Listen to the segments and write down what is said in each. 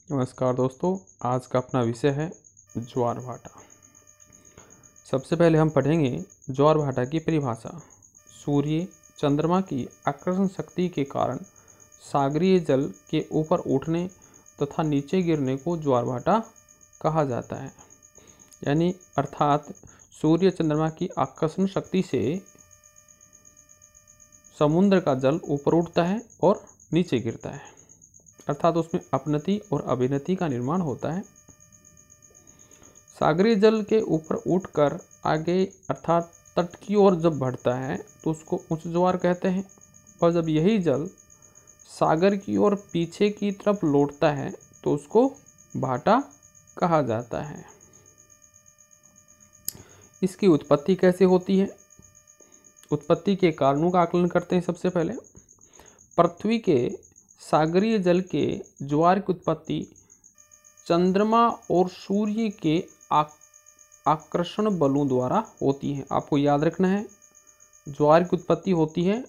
नमस्कार दोस्तों, आज का अपना विषय है ज्वार भाटा। सबसे पहले हम पढ़ेंगे ज्वार भाटा की परिभाषा। सूर्य चंद्रमा की आकर्षण शक्ति के कारण सागरीय जल के ऊपर उठने तथा नीचे गिरने को ज्वार भाटा कहा जाता है। यानी अर्थात सूर्य चंद्रमा की आकर्षण शक्ति से समुद्र का जल ऊपर उठता है और नीचे गिरता है, अर्थात उसमें अपनति और अभिनति का निर्माण होता है। सागरीय जल के ऊपर उठकर आगे अर्थात तट की ओर जब बढ़ता है तो उसको उच्च ज्वार कहते हैं, और जब यही जल सागर की ओर पीछे की तरफ लौटता है तो उसको भाटा कहा जाता है। इसकी उत्पत्ति कैसे होती है? उत्पत्ति के कारणों का आकलन करते हैं। सबसे पहले पृथ्वी के सागरीय जल के ज्वार की उत्पत्ति चंद्रमा और सूर्य के आकर्षण बलों द्वारा होती है। आपको याद रखना है, ज्वार की उत्पत्ति होती है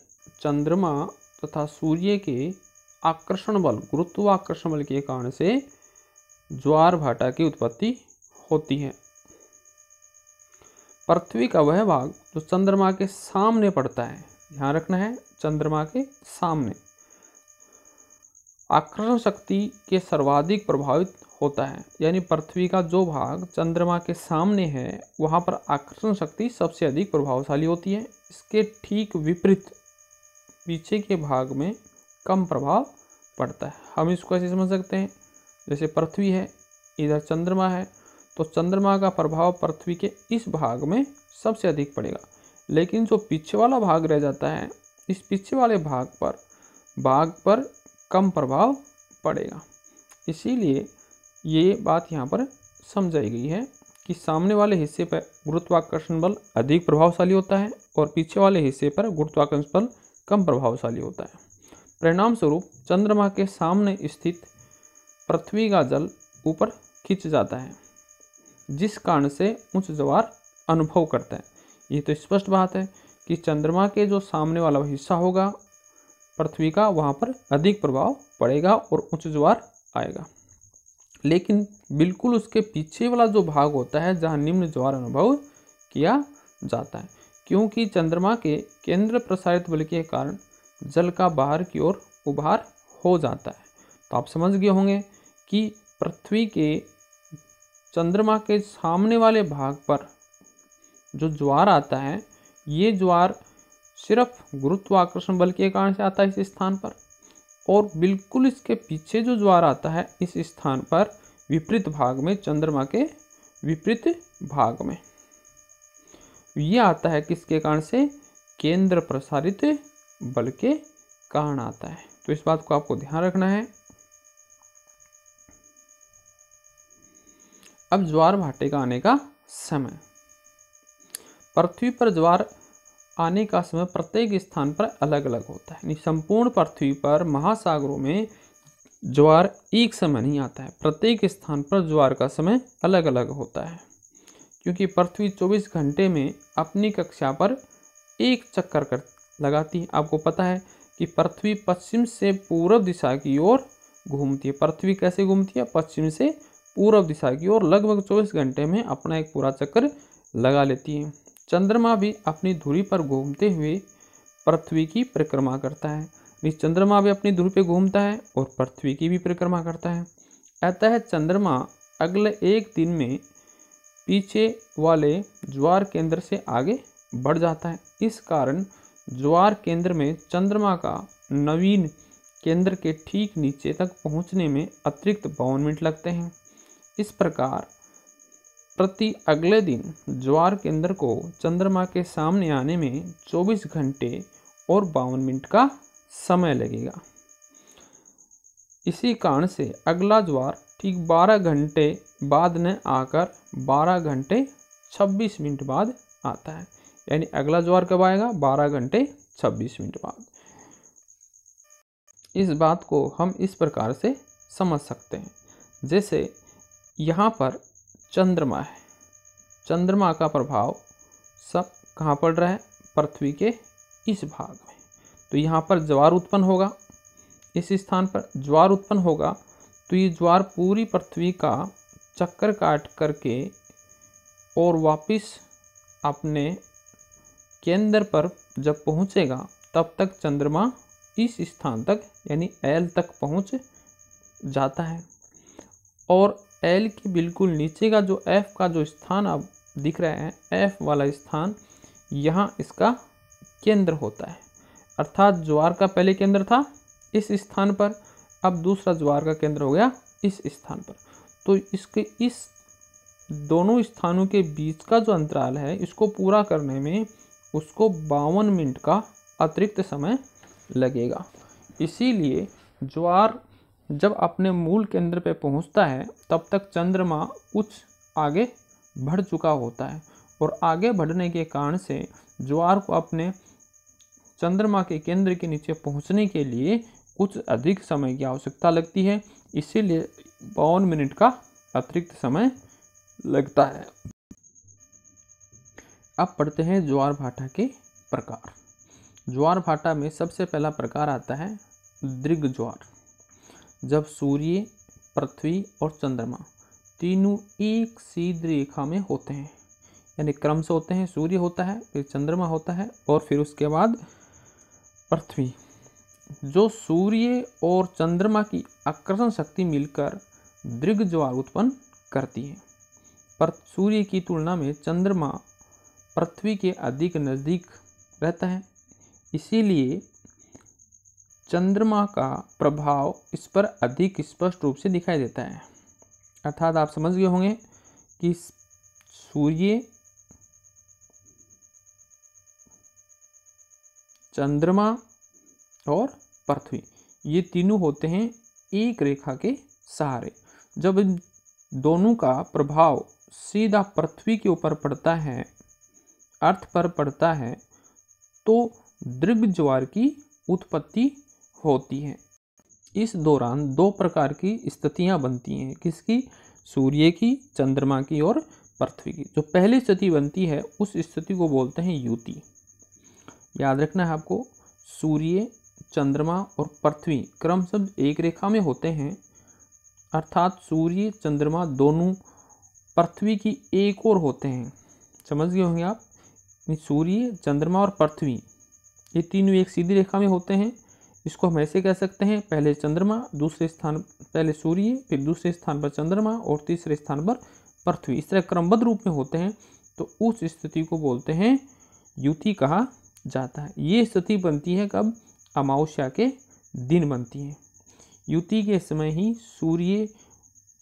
चंद्रमा तथा सूर्य के आकर्षण बल, गुरुत्वाकर्षण बल के कारण से ज्वार भाटा की उत्पत्ति होती है। पृथ्वी का वह भाग जो चंद्रमा के सामने पड़ता है, ध्यान रखना है, चंद्रमा के सामने आकर्षण शक्ति के सर्वाधिक प्रभावित होता है। यानी पृथ्वी का जो भाग चंद्रमा के सामने है वहाँ पर आकर्षण शक्ति सबसे अधिक प्रभावशाली होती है। इसके ठीक विपरीत पीछे के भाग में कम प्रभाव पड़ता है। हम इसको ऐसे समझ सकते हैं, जैसे पृथ्वी है, इधर चंद्रमा है, तो चंद्रमा का प्रभाव पृथ्वी के इस भाग में सबसे अधिक पड़ेगा, लेकिन जो पीछे वाला भाग रह जाता है, इस पीछे वाले भाग पर कम प्रभाव पड़ेगा। इसीलिए ये बात यहाँ पर समझाई गई है कि सामने वाले हिस्से पर गुरुत्वाकर्षण बल अधिक प्रभावशाली होता है और पीछे वाले हिस्से पर गुरुत्वाकर्षण बल कम प्रभावशाली होता है। परिणाम स्वरूप चंद्रमा के सामने स्थित पृथ्वी का जल ऊपर खिंच जाता है, जिस कारण से उच्च ज्वार अनुभव करता है। ये तो स्पष्ट बात है कि चंद्रमा के जो सामने वाला हिस्सा होगा पृथ्वी का, वहाँ पर अधिक प्रभाव पड़ेगा और उच्च ज्वार आएगा। लेकिन बिल्कुल उसके पीछे वाला जो भाग होता है जहाँ निम्न ज्वार अनुभव किया जाता है, क्योंकि चंद्रमा के केंद्र प्रसारित बल के कारण जल का बाहर की ओर उभार हो जाता है। तो आप समझ गए होंगे कि पृथ्वी के चंद्रमा के सामने वाले भाग पर जो ज्वार आता है, ये ज्वार सिर्फ गुरुत्वाकर्षण बल के कारण से आता है इस स्थान पर, और बिल्कुल इसके पीछे जो ज्वार आता है इस स्थान पर विपरीत भाग में, चंद्रमा के विपरीत भाग में, ये आता है किसके कारण से? केंद्र प्रसारित बल के कारण आता है। तो इस बात को आपको ध्यान रखना है। अब ज्वार भाटे का आने का समय। पृथ्वी पर ज्वार आने का समय प्रत्येक स्थान पर अलग अलग होता है। संपूर्ण पृथ्वी पर महासागरों में ज्वार एक समय नहीं आता है, प्रत्येक स्थान पर ज्वार का समय अलग अलग होता है, क्योंकि पृथ्वी 24 घंटे में अपनी कक्षा पर एक चक्कर लगाती है। आपको पता है कि पृथ्वी पश्चिम से पूर्व दिशा की ओर घूमती है। पृथ्वी कैसे घूमती है? पश्चिम से पूर्व दिशा की ओर लगभग 24 घंटे में अपना एक पूरा चक्कर लगा लेती है। चंद्रमा भी अपनी धुरी पर घूमते हुए पृथ्वी की परिक्रमा करता है। चंद्रमा भी अपनी धुरी पर घूमता है और पृथ्वी की भी परिक्रमा करता है। अतः चंद्रमा अगले एक दिन में पीछे वाले ज्वार केंद्र से आगे बढ़ जाता है। इस कारण ज्वार केंद्र में चंद्रमा का नवीन केंद्र के ठीक नीचे तक पहुंचने में अतिरिक्त 52 मिनट लगते हैं। इस प्रकार प्रति अगले दिन ज्वार केंद्र को चंद्रमा के सामने आने में 24 घंटे और 52 मिनट का समय लगेगा। इसी कारण से अगला ज्वार ठीक 12 घंटे बाद न आकर 12 घंटे 26 मिनट बाद आता है। यानी अगला ज्वार कब आएगा? 12 घंटे 26 मिनट बाद। इस बात को हम इस प्रकार से समझ सकते हैं, जैसे यहाँ पर चंद्रमा है, चंद्रमा का प्रभाव सब कहाँ पड़ रहा है? पृथ्वी के इस भाग में। तो यहाँ पर ज्वार उत्पन्न होगा, इस स्थान पर ज्वार उत्पन्न होगा तो ये ज्वार पूरी पृथ्वी का चक्कर काट करके और वापस अपने केंद्र पर जब पहुंचेगा तब तक चंद्रमा इस स्थान तक यानी एल तक पहुंच जाता है। और एल के बिल्कुल नीचे का जो एफ का जो स्थान अब दिख रहा है, एफ वाला स्थान, यहाँ इसका केंद्र होता है। अर्थात ज्वार का पहले केंद्र था इस स्थान पर, अब दूसरा ज्वार का केंद्र हो गया इस स्थान पर। तो इसके इस दोनों स्थानों के बीच का जो अंतराल है, इसको पूरा करने में उसको 52 मिनट का अतिरिक्त समय लगेगा। इसीलिए ज्वार जब अपने मूल केंद्र पे पहुंचता है तब तक चंद्रमा कुछ आगे बढ़ चुका होता है, और आगे बढ़ने के कारण से ज्वार को अपने चंद्रमा के केंद्र के नीचे पहुंचने के लिए कुछ अधिक समय की आवश्यकता लगती है। इसीलिए 52 मिनट का अतिरिक्त समय लगता है। अब पढ़ते हैं ज्वार भाटा के प्रकार। ज्वार भाटा में सबसे पहला प्रकार आता है दृग ज्वार। जब सूर्य, पृथ्वी और चंद्रमा तीनों एक सीधी रेखा में होते हैं, यानी क्रम से होते हैं, सूर्य होता है, फिर चंद्रमा होता है और फिर उसके बाद पृथ्वी। जो सूर्य और चंद्रमा की आकर्षण शक्ति मिलकर दृग ज्वार उत्पन्न करती है। पर सूर्य की तुलना में चंद्रमा पृथ्वी के अधिक नज़दीक रहता है, इसीलिए चंद्रमा का प्रभाव इस पर अधिक स्पष्ट रूप से दिखाई देता है। अर्थात आप समझ गए होंगे कि सूर्य, चंद्रमा और पृथ्वी ये तीनों होते हैं एक रेखा के सहारे। जब इन दोनों का प्रभाव सीधा पृथ्वी के ऊपर पड़ता है, अर्थ पर पड़ता है, तो दृग ज्वार की उत्पत्ति होती है। इस दौरान दो प्रकार की स्थितियां बनती हैं। किसकी? सूर्य की, चंद्रमा की और पृथ्वी की। जो पहली स्थिति बनती है उस स्थिति को बोलते हैं युति। याद रखना है आपको, सूर्य, चंद्रमा और पृथ्वी क्रमशः एक रेखा में होते हैं, अर्थात सूर्य, चंद्रमा दोनों पृथ्वी की एक ओर होते हैं। समझ गए होंगे आप। सूर्य, चंद्रमा और पृथ्वी ये तीनों एक सीधी रेखा में होते हैं। इसको हम ऐसे कह सकते हैं, पहले चंद्रमा, दूसरे स्थान पहले सूर्य, फिर दूसरे स्थान पर चंद्रमा और तीसरे स्थान पर पृथ्वी, इस तरह क्रमबद्ध रूप में होते हैं। तो उस स्थिति को बोलते हैं युति कहा जाता है। ये स्थिति बनती है कब? अमावस्या के दिन बनती है। युति के समय ही सूर्य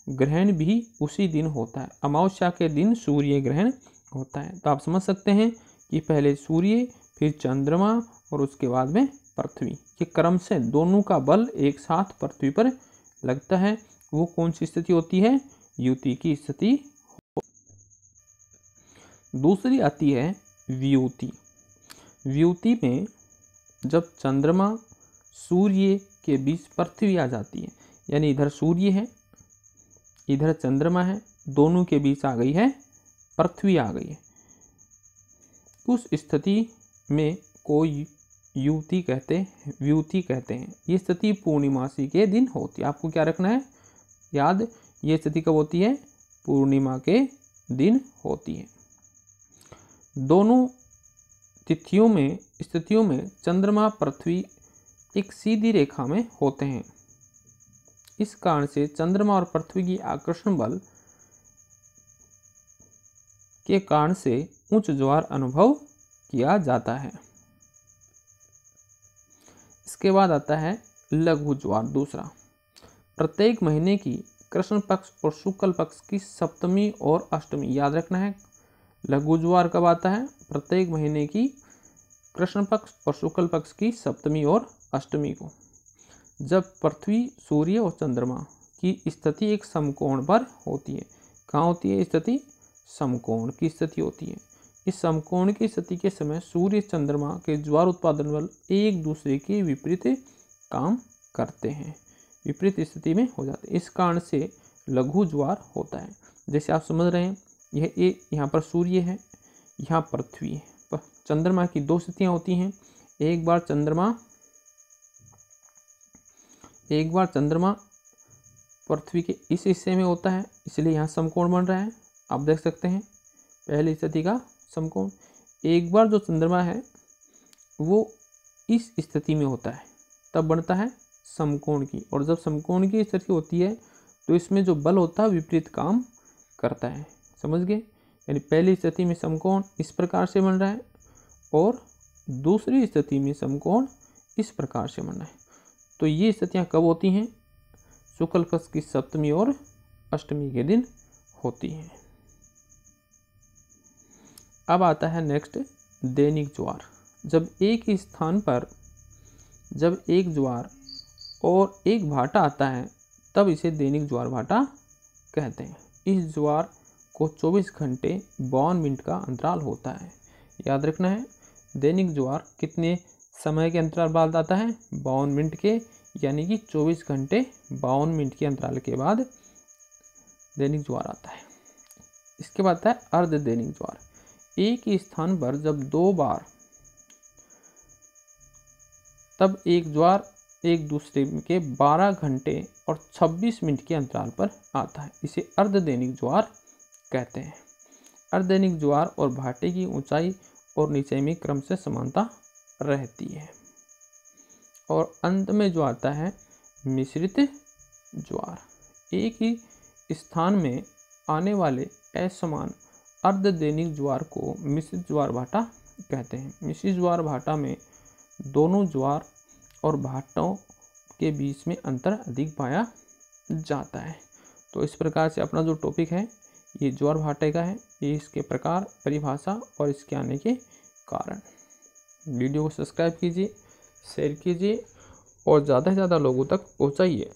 ग्रहण भी उसी दिन होता है। अमावस्या के दिन सूर्य ग्रहण होता है। तो आप समझ सकते हैं कि पहले सूर्य, फिर चंद्रमा और उसके बाद में पृथ्वी, ये क्रम से दोनों का बल एक साथ पृथ्वी पर लगता है। वो कौन सी स्थिति होती है? युति की स्थिति। दूसरी आती है वियुति। वियुति में जब चंद्रमा, सूर्य के बीच पृथ्वी आ जाती है, यानी इधर सूर्य है, इधर चंद्रमा है, दोनों के बीच आ गई है पृथ्वी, आ गई है, उस स्थिति में कोई युति कहते हैं, वियुति कहते हैं। ये स्थिति पूर्णिमासी के दिन होती है। आपको क्या रखना है याद? ये स्थिति कब होती है? पूर्णिमा के दिन होती है। दोनों स्थितियों में चंद्रमा, पृथ्वी एक सीधी रेखा में होते हैं। इस कारण से चंद्रमा और पृथ्वी की आकर्षण बल के कारण से उच्च ज्वार अनुभव किया जाता है। इसके बाद आता है लघु ज्वार दूसरा। प्रत्येक महीने की कृष्ण पक्ष और शुक्ल पक्ष की सप्तमी और अष्टमी, याद रखना है। लघु ज्वार कब आता है? प्रत्येक महीने की कृष्ण पक्ष और शुक्ल पक्ष की सप्तमी और अष्टमी को, जब पृथ्वी, सूर्य और चंद्रमा की स्थिति एक समकोण पर होती है। कहाँ होती है स्थिति? समकोण की स्थिति होती है। इस समकोण की स्थिति के समय सूर्य, चंद्रमा के ज्वार उत्पादन बल एक दूसरे के विपरीत काम करते हैं, विपरीत स्थिति में हो जाते हैं। इस कारण से लघु ज्वार होता है। जैसे आप समझ रहे हैं, यह यहाँ पर सूर्य है, यहाँ पृथ्वी है। चंद्रमा की दो स्थितियाँ होती हैं। एक बार चंद्रमा पृथ्वी के इस हिस्से में होता है, इसलिए यहाँ समकोण बन रहा है। आप देख सकते हैं पहली स्थिति का समकोण। एक बार जो चंद्रमा है वो इस स्थिति में होता है तब बनता है समकोण की, और जब समकोण की स्थिति होती है तो इसमें जो बल होता है विपरीत काम करता है। समझ गए? यानी पहली स्थिति में समकोण इस प्रकार से बन रहा है और दूसरी स्थिति में समकोण इस प्रकार से बन रहा है। तो ये स्थितियाँ कब होती हैं? शुक्ल पक्ष की सप्तमी और अष्टमी के दिन होती हैं। अब आता है नेक्स्ट दैनिक ज्वार। जब एक ही स्थान पर जब एक ज्वार और एक भाटा आता है तब इसे दैनिक ज्वार भाटा कहते हैं। इस ज्वार को 24 घंटे 52 मिनट का अंतराल होता है। याद रखना है, दैनिक ज्वार कितने समय के अंतराल बाद आता है? 52 मिनट के, यानी कि 24 घंटे 52 मिनट के अंतराल के बाद दैनिक ज्वार आता है। इसके बाद आता है अर्ध दैनिक ज्वार। एक ही स्थान पर जब 2 बार तब एक ज्वार एक दूसरे के 12 घंटे और 26 मिनट के अंतराल पर आता है। इसे अर्ध दैनिक ज्वार कहते हैं। अर्ध दैनिक ज्वार और भाटे की ऊंचाई और नीचे में क्रम से समानता रहती है। और अंत में जो आता है मिश्रित ज्वार। एक ही स्थान में आने वाले असमान अर्ध दैनिक ज्वार को मिश्रित ज्वार भाटा कहते हैं। मिश्रित ज्वार भाटा में दोनों ज्वार और भाटों के बीच में अंतर अधिक पाया जाता है। तो इस प्रकार से अपना जो टॉपिक है ये ज्वार भाटे का है, ये इसके प्रकार, परिभाषा और इसके आने के कारण। वीडियो को सब्सक्राइब कीजिए, शेयर कीजिए और ज़्यादा से ज़्यादा लोगों तक पहुँचाइए।